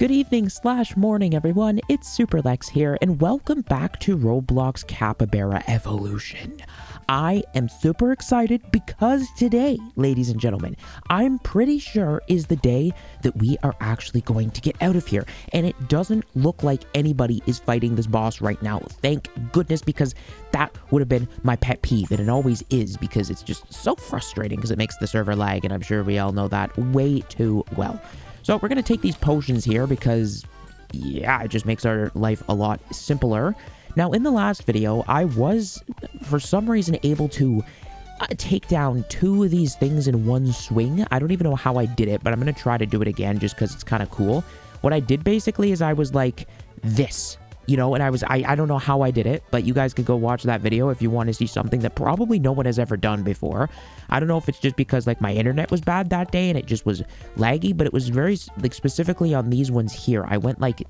Good evening slash morning, everyone. It's Superlex here, and welcome back to Roblox Capybara Evolution. I am super excited because today, ladies and gentlemen, I'm pretty sure is the day that we are actually going to get out of here. And it doesn't look like anybody is fighting this boss right now. Thank goodness, because that would have been my pet peeve, and it always is, because it's just so frustrating because it makes the server lag, and I'm sure we all know that way too well. So we're going to take these potions here because, yeah, it just makes our life a lot simpler. Now, in the last video, I was, for some reason, able to take down 2 of these things in one swing. I don't even know how I did it, but I'm going to try to do it again just because it's kind of cool. What I did basically is I was like this, you know, and I don't know how I did it, but you guys could go watch that video if you want to see something that probably no one has ever done before. I don't know if it's just because like my internet was bad that day and it just was laggy, but it was very like specifically on these ones here. I went like,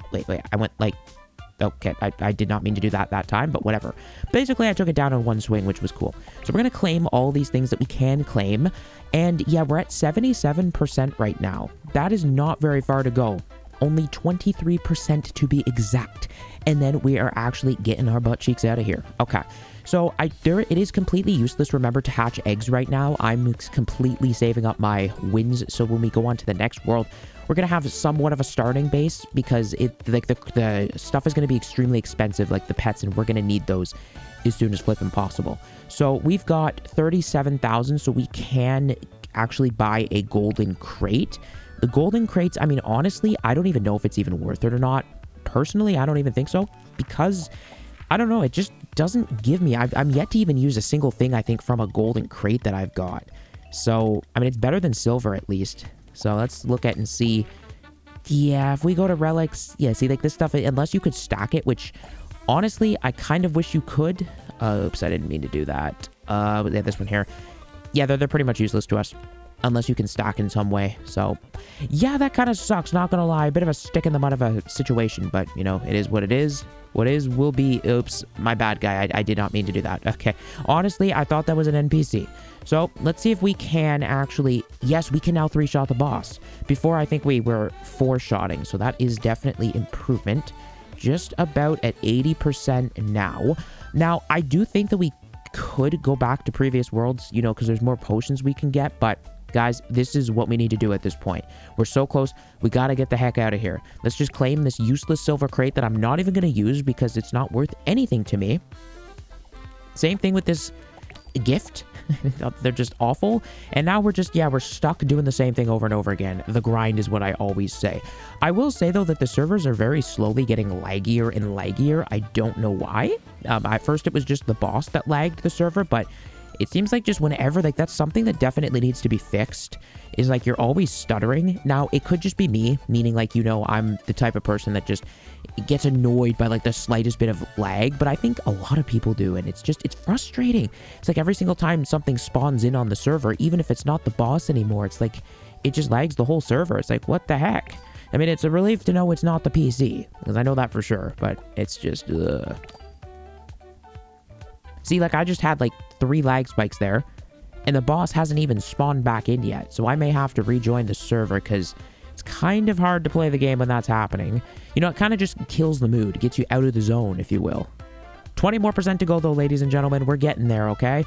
okay, I did not mean to do that time, but whatever. Basically, I took it down on one swing, which was cool. So we're going to claim all these things that we can claim. And yeah, we're at 77% right now. That is not very far to go. Only 23% to be exact. And then we are actually getting our butt cheeks out of here. Okay. So it is completely useless, remember, to hatch eggs right now. I'm completely saving up my wins. So when we go on to the next world, we're going to have somewhat of a starting base because the stuff is going to be extremely expensive, like the pets, and we're going to need those as soon as flipping possible. So we've got 37,000, so we can actually buy a golden crate. The golden crates, I mean, honestly, I don't even know if it's even worth it or not. Personally, I don't even think so, because I don't know, it just doesn't give me, I'm yet to even use a single thing, I think, from a golden crate that I've got. So, I mean, it's better than silver at least. So let's look at and see. Yeah, if we go to relics, yeah, see, like this stuff, unless you could stack it, which honestly, I kind of wish you could. Oops, I didn't mean to do that. Yeah, this one here. Yeah, they're pretty much useless to us, unless you can stack in some way. So, yeah, that kind of sucks, not gonna lie. A bit of a stick in the mud of a situation, but, you know, it is what it is. What is will be. Oops, my bad, guy. I did not mean to do that. Okay. Honestly, I thought that was an NPC. So, let's see if we can actually... Yes, we can now 3-shot the boss. Before, I think we were 4-shotting, so that is definitely improvement. Just about at 80% now. Now, I do think that we could go back to previous worlds, you know, because there's more potions we can get, but... Guys, this is what we need to do at this point. We're so close. We got to get the heck out of here. Let's just claim this useless silver crate that I'm not even going to use because it's not worth anything to me. Same thing with this gift. They're just awful. And now we're just, yeah, we're stuck doing the same thing over and over again. The grind is what I always say. I will say, though, that the servers are very slowly getting laggier and laggier. I don't know why. At first, it was just the boss that lagged the server, but... It seems like just whenever, like, that's something that definitely needs to be fixed, is, like, you're always stuttering. Now, it could just be me, meaning, like, you know, I'm the type of person that just gets annoyed by, like, the slightest bit of lag, but I think a lot of people do, and it's frustrating. It's like every single time something spawns in on the server, even if it's not the boss anymore, it's like, it just lags the whole server. It's like, what the heck? I mean, it's a relief to know it's not the PC, because I know that for sure, but it's just, ugh. See, like, I just had, like, 3 lag spikes there, and the boss hasn't even spawned back in yet, so I may have to rejoin the server, because it's kind of hard to play the game when that's happening. You know, it kind of just kills the mood, gets you out of the zone, if you will. 20% more to go, though, ladies and gentlemen. We're getting there, okay?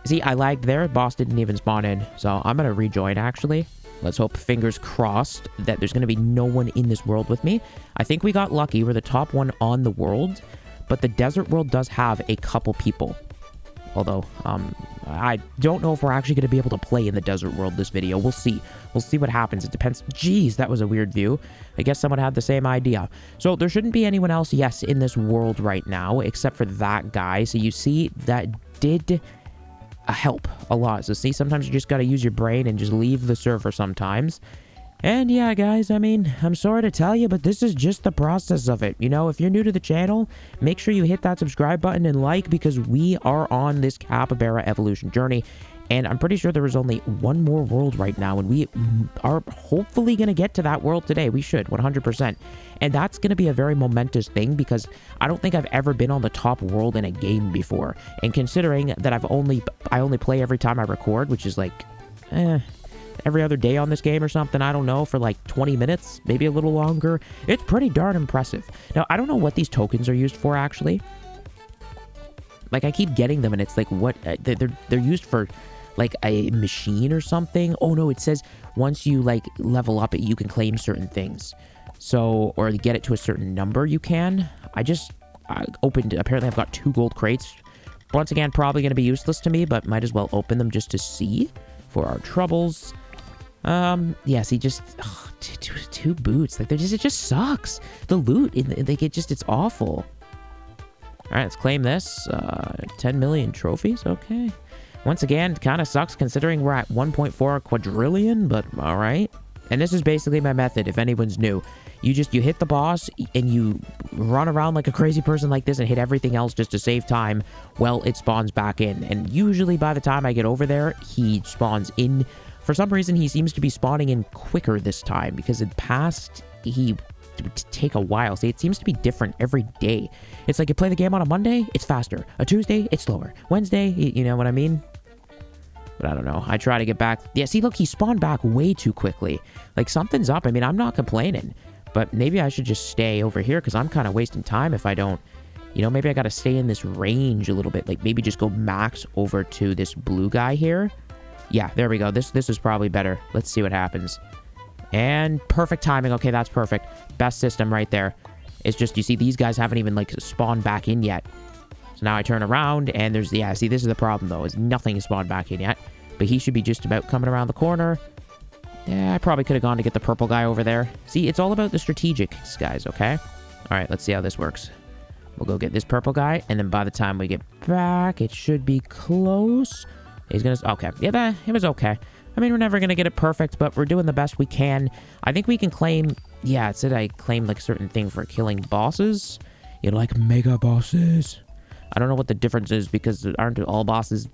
See, I lagged there, boss didn't even spawn in, so I'm gonna rejoin, actually. Let's hope, fingers crossed, that there's gonna be no one in this world with me. I think we got lucky. We're the top one on the world. But the desert world does have a couple people. Although, I don't know if we're actually going to be able to play in the desert world this video. We'll see. We'll see what happens. It depends. Jeez, that was a weird view. I guess someone had the same idea. So there shouldn't be anyone else, yes, in this world right now, except for that guy. So you see, that did help a lot. So see, sometimes you just got to use your brain and just leave the server sometimes. And yeah, guys, I mean, I'm sorry to tell you, but this is just the process of it. You know, if you're new to the channel, make sure you hit that subscribe button and like, because we are on this Capybara evolution journey. And I'm pretty sure there is only one more world right now, and we are hopefully going to get to that world today. We should, 100%. And that's going to be a very momentous thing, because I don't think I've ever been on the top world in a game before. And considering that I only play every time I record, which is like, every other day on this game or something. I don't know, for like 20 minutes, maybe a little longer. It's pretty darn impressive. Now, I don't know what these tokens are used for, actually. Like, I keep getting them, and it's like, what? They're used for, like, a machine or something. Oh, no, it says once you, like, level up it, you can claim certain things. So, or get it to a certain number, you can. I opened, apparently I've got 2 gold crates. Once again, probably going to be useless to me, but might as well open them just to see for our troubles. Yeah, see, just two boots. Like, it just sucks. The loot, it's awful. All right, let's claim this. 10 million trophies. Okay. Once again, kind of sucks considering we're at 1.4 quadrillion, but all right. And this is basically my method, if anyone's new. You hit the boss, and you run around like a crazy person like this and hit everything else just to save time. Well, it spawns back in. And usually by the time I get over there, he spawns in. For some reason, he seems to be spawning in quicker this time, because in the past, he would take a while. See, it seems to be different every day. It's like you play the game on a Monday, it's faster. A Tuesday, it's slower. Wednesday, you know what I mean? But I don't know. I try to get back. Yeah, see, look, he spawned back way too quickly. Like, something's up. I mean, I'm not complaining. But maybe I should just stay over here, because I'm kind of wasting time if I don't. You know, maybe I got to stay in this range a little bit. Like, maybe just go max over to this blue guy here. Yeah, there we go. This is probably better. Let's see what happens. And perfect timing. Okay, that's perfect. Best system right there. It's just, you see, these guys haven't even, like, spawned back in yet. So now I turn around, and there's, yeah, see, this is the problem, though, is nothing is spawned back in yet. But he should be just about coming around the corner. Yeah, I probably could have gone to get the purple guy over there. See, it's all about the strategics, guys, okay? All right, let's see how this works. We'll go get this purple guy, and then by the time we get back, it should be close. He's gonna... Okay, yeah, it was okay. I mean, we're never gonna get it perfect, but we're doing the best we can. I think we can claim... Yeah, it said I claimed, like, a certain thing for killing bosses. You know, like, mega bosses. I don't know what the difference is, because aren't all bosses...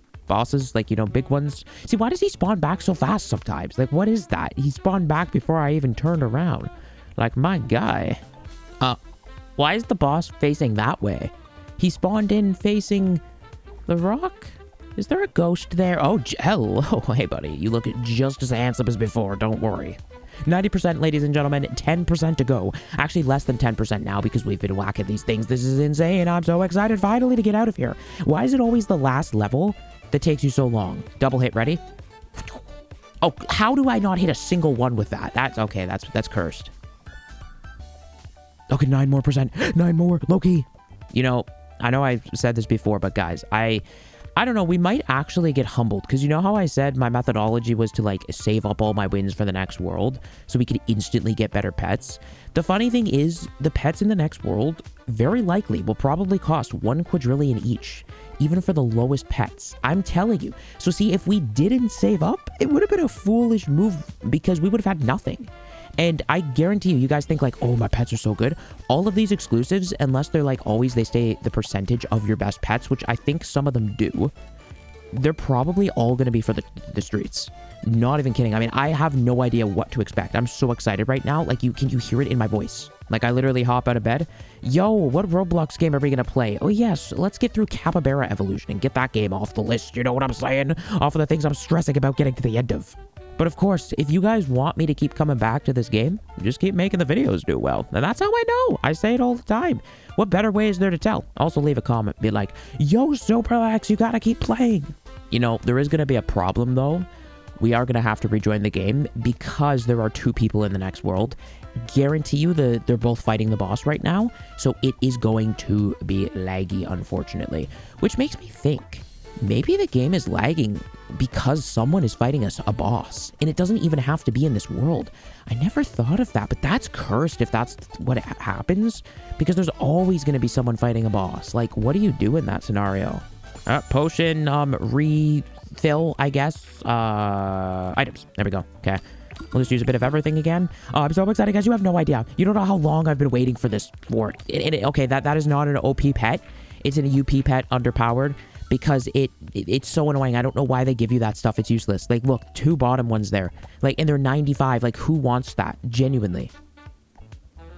like, you know, big ones. See, why does he spawn back so fast sometimes? Like, what is that? He spawned back before I even turned around. Like, my guy. Why is the boss facing that way? He spawned in facing the rock? Is there a ghost there? Oh, hello. Hey, buddy. You look just as handsome as before. Don't worry. 90%, ladies and gentlemen. 10% to go. Actually, less than 10% now, because we've been whacking these things. This is insane. I'm so excited finally to get out of here. Why is it always the last level that takes you so long? Double hit, ready? Oh, how do I not hit a single one with that? That's okay. That's cursed. Okay, 9 more percent. 9 more. Loki. You know, I know I've said this before, but guys, I don't know. We might actually get humbled, because you know how I said my methodology was to, like, save up all my wins for the next world so we could instantly get better pets. The funny thing is, the pets in the next world very likely will probably cost 1 quadrillion each, even for the lowest pets. I'm telling you. So see, if we didn't save up, it would have been a foolish move, because we would have had nothing. And I guarantee you guys think like, oh, my pets are so good. All of these exclusives, unless they're like always, they stay the percentage of your best pets, which I think some of them do, they're probably all going to be for the streets. Not even kidding. I mean, I have no idea what to expect. I'm so excited right now. Like, can you hear it in my voice? Like, I literally hop out of bed. Yo, what Roblox game are we going to play? Oh, yes, let's get through Capybara Evolution and get that game off the list. You know what I'm saying? Off of the things I'm stressing about getting to the end of. But of course, if you guys want me to keep coming back to this game, just keep making the videos do well. And that's how I know. I say it all the time. What better way is there to tell? Also leave a comment. Be like, yo, Superlex, you gotta keep playing. You know, there is going to be a problem, though. We are going to have to rejoin the game because there are 2 people in the next world. Guarantee you they're both fighting the boss right now. So it is going to be laggy, unfortunately. Which makes me think, maybe the game is lagging because someone is fighting a boss. And it doesn't even have to be in this world. I never thought of that, but that's cursed if that's what happens. Because there's always going to be someone fighting a boss. Like, what do you do in that scenario? Potion, refill, I guess. Items. There we go. Okay. We'll just use a bit of everything again. I'm so excited, guys. You have no idea. You don't know how long I've been waiting for this for. Okay, that is not an OP pet. It's an UP pet, underpowered. Because it's so annoying. I don't know why they give you that stuff. It's useless. Like, look, 2 bottom ones there. Like, and they're 95. Like, who wants that? Genuinely.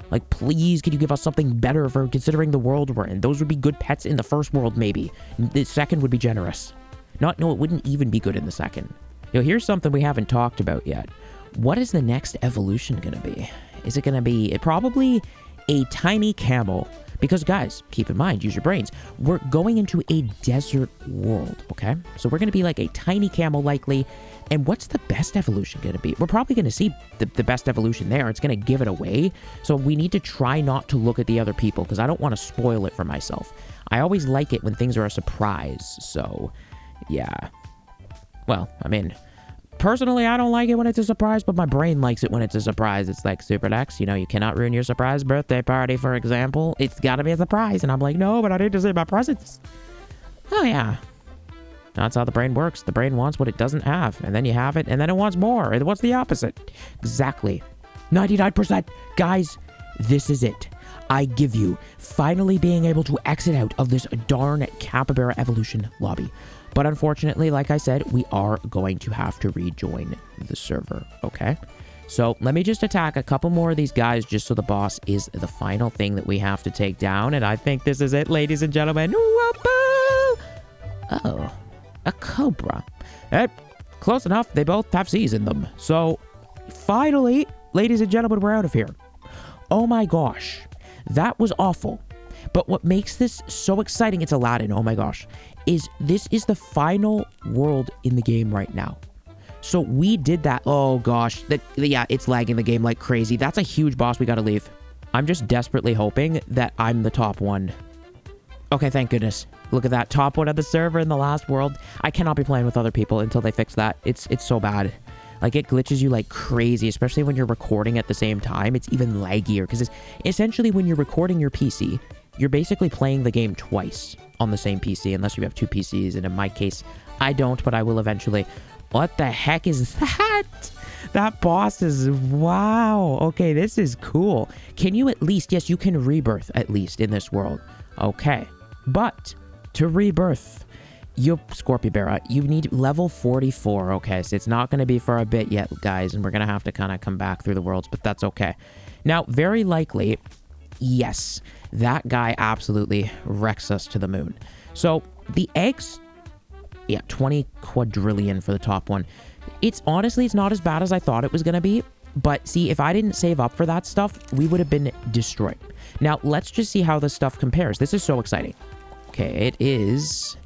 Like, please, could you give us something better for considering the world we're in? Those would be good pets in the first world, maybe. The second would be generous. No, it wouldn't even be good in the second. Here's something we haven't talked about yet. What is the next evolution going to be? Is it going to be probably a tiny camel? Because, guys, keep in mind, use your brains. We're going into a desert world, okay? So we're going to be like a tiny camel, likely. And what's the best evolution going to be? We're probably going to see the best evolution there. It's going to give it away. So we need to try not to look at the other people because I don't want to spoil it for myself. I always like it when things are a surprise. So, yeah. Well, I mean, personally, I don't like it when it's a surprise, but my brain likes it when it's a surprise. It's like, Superlex, you cannot ruin your surprise birthday party, for example. It's got to be a surprise. And I'm like, no, but I need to see my presents. Oh, yeah. That's how the brain works. The brain wants what it doesn't have, and then you have it, and then it wants more. And what's the opposite? Exactly. 99%. Guys, this is it. I give you finally being able to exit out of this darn Capybara evolution lobby. But unfortunately, like I said, we are going to have to rejoin the server, okay? So let me just attack a couple more of these guys just so the boss is the final thing that we have to take down. And I think this is it, ladies and gentlemen. Oh, a cobra. Close enough. They both have C's in them. So finally, ladies and gentlemen, we're out of here. Oh my gosh. That was awful. But what makes this so exciting, it's Aladdin, oh my gosh, is this is the final world in the game right now. So we did that. Oh gosh, yeah, it's lagging the game like crazy. That's a huge boss we gotta leave. I'm just desperately hoping that I'm the top one. Okay, thank goodness. Look at that, top one of the server in the last world. I cannot be playing with other people until they fix that. It's so bad. Like, it glitches you like crazy, especially when you're recording at the same time. It's even laggier, because it's essentially when you're recording your PC, you're basically playing the game twice on the same PC, unless you have two PCs, and in my case, I don't, but I will eventually. What the heck is that? That boss is... Wow. Okay, this is cool. Can you at least... Yes, you can rebirth, at least, in this world. Okay. But, to rebirth... Capybara, you need level 44, okay, so it's not going to be for a bit yet, guys, and we're going to have to kind of come back through the worlds, but that's okay. Now, very likely, yes, that guy absolutely wrecks us to the moon. So, the eggs, yeah, 20 quadrillion for the top one. It's honestly, it's not as bad as I thought it was going to be, but see, if I didn't save up for that stuff, we would have been destroyed. Now, let's just see how this stuff compares. This is so exciting. Okay, it is...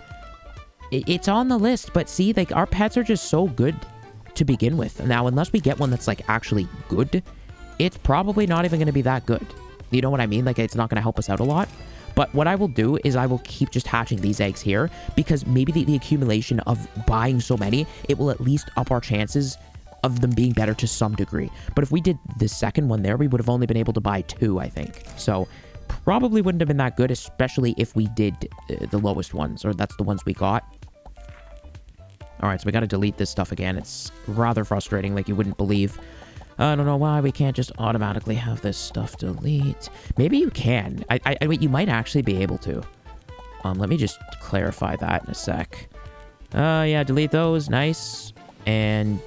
It's on the list, but see, like, our pets are just so good to begin with. Now, unless we get one that's, like, actually good, it's probably not even going to be that good. You know what I mean? Like, it's not going to help us out a lot. But what I will do is I will keep just hatching these eggs here, because maybe the accumulation of buying so many, it will at least up our chances of them being better to some degree. But if we did the second one there, we would have only been able to buy 2, I think. So... probably wouldn't have been that good, especially if we did the lowest ones, or that's the ones we got. Alright, so we gotta delete this stuff again. It's rather frustrating, like you wouldn't believe. I don't know why we can't just automatically have this stuff delete. Maybe you can. Wait, you might actually be able to. Let me just clarify that in a sec. Yeah, delete those. Nice. And,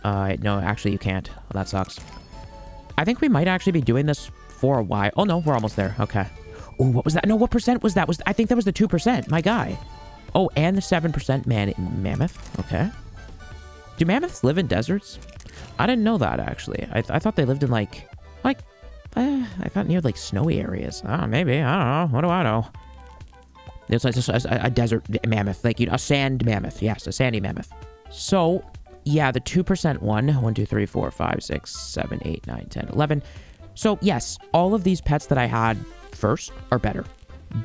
no, actually you can't. Well, that sucks. I think we might actually be doing this for a while. Oh, no, we're almost there. Okay. Oh, what was that? No, what percent was that? I think that was the 2%. My guy. Oh, and the 7% mammoth. Okay. Do mammoths live in deserts? I didn't know that, actually. I thought they lived in, I thought near, snowy areas. Oh, maybe. I don't know. What do I know? It's like a desert mammoth. A sand mammoth. Yes, a sandy mammoth. So, yeah, the 2% one. 1, 2, 3, 4, 5, 6, 7, 8, 9, 10, 11... So, yes, all of these pets that I had first are better,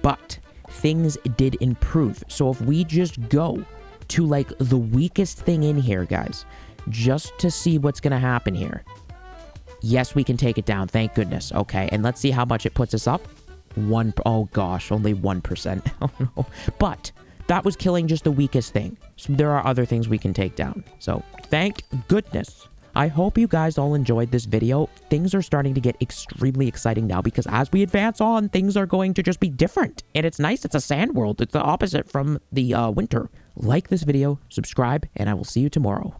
but things did improve. So if we just go to, the weakest thing in here, guys, just to see what's going to happen here. Yes, we can take it down. Thank goodness. Okay, and let's see how much it puts us up. Oh, gosh, only 1%. Oh, no. But that was killing just the weakest thing. So there are other things we can take down. So, thank goodness. I hope you guys all enjoyed this video. Things are starting to get extremely exciting now because as we advance on, things are going to just be different. And it's nice. It's a sand world. It's the opposite from the winter. Like this video, subscribe, and I will see you tomorrow.